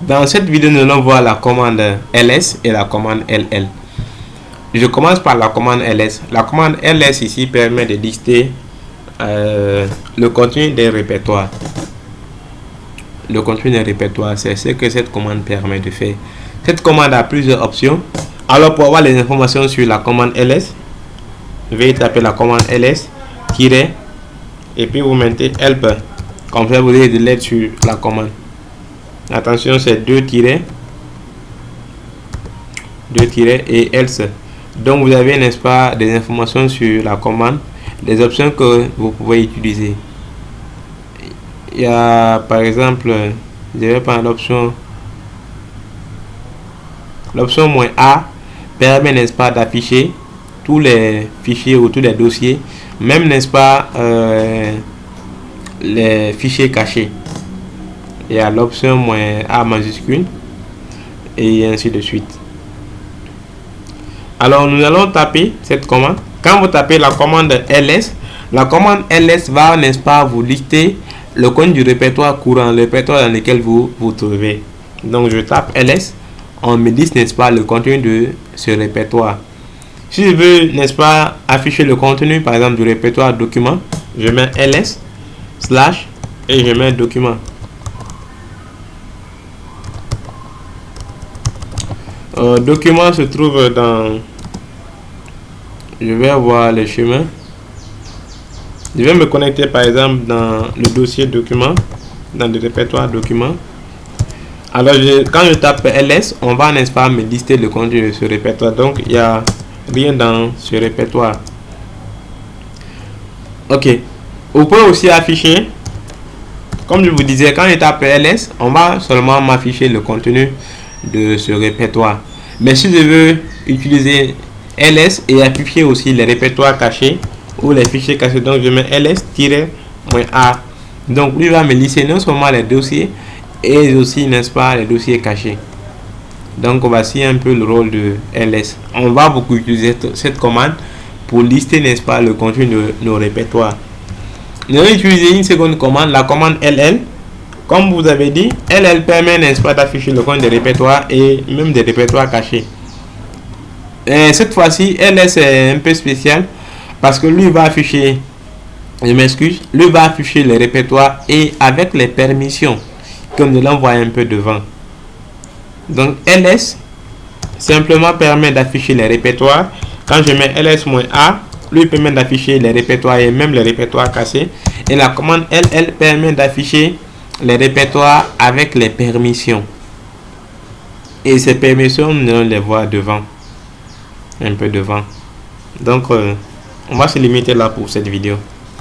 Dans cette vidéo, nous allons voir la commande ls et la commande ll. Je commence par la commande ls. La commande ls ici permet de lister le contenu des répertoires. Le contenu des répertoires, c'est ce que cette commande permet de faire. Cette commande a plusieurs options. Alors pour avoir les informations sur la commande ls, veuillez taper la commande ls et puis vous mettez help. Comme ça vous avez de l'aide sur la commande. Attention, c'est 2 tirets et else. Donc vous avez, n'est-ce pas, des informations sur la commande, des options que vous pouvez utiliser. Il y a par exemple, je vais prendre l'option "-a" permet, n'est-ce pas, d'afficher tous les fichiers ou tous les dossiers, même, n'est-ce pas, les fichiers cachés. Il y a l'option "-a" majuscule et ainsi de suite. Alors nous allons taper cette commande. Quand vous tapez la commande ls, la commande ls va, n'est-ce pas, vous lister le contenu du répertoire courant, le répertoire dans lequel vous vous trouvez. Donc je tape ls, on me liste, n'est-ce pas, le contenu de ce répertoire. Si je veux, n'est-ce pas, afficher le contenu par exemple du répertoire document, je mets ls / et je mets document. Document se trouve dans, je vais voir les chemins. Je vais me connecter par exemple dans le dossier document, dans le répertoire document. Alors quand je tape ls, on va, n'est-ce pas, me lister le contenu de ce répertoire. Donc il n'y a rien dans ce répertoire. Ok, vous pouvez aussi afficher, comme je vous disais, quand je tape ls, on va seulement m'afficher le contenu de ce répertoire. Mais si je veux utiliser ls et afficher aussi les répertoires cachés ou les fichiers cachés, donc je mets ls--a. Donc lui va me lister non seulement les dossiers et aussi, n'est-ce pas, les dossiers cachés. Donc voici un peu le rôle de ls. On va beaucoup utiliser cette commande pour lister, n'est-ce pas, le contenu de nos répertoires. Nous allons utiliser une seconde commande, la commande ll. Comme vous avez dit, ll permet, n'est-ce pas, d'afficher le contenu des répertoires et même des répertoires cachés. Et cette fois-ci, ls est un peu spécial parce que lui va afficher, je m'excuse, lui va afficher les répertoires et avec les permissions que nous l'envoie un peu devant. Donc ls simplement permet d'afficher les répertoires. Quand je mets ls-a, lui permet d'afficher les répertoires et même les répertoires cachés. Et la commande ll permet d'afficher les répertoires avec les permissions. Et ces permissions, nous allons les voir devant. Un peu devant. Donc, on va se limiter là pour cette vidéo.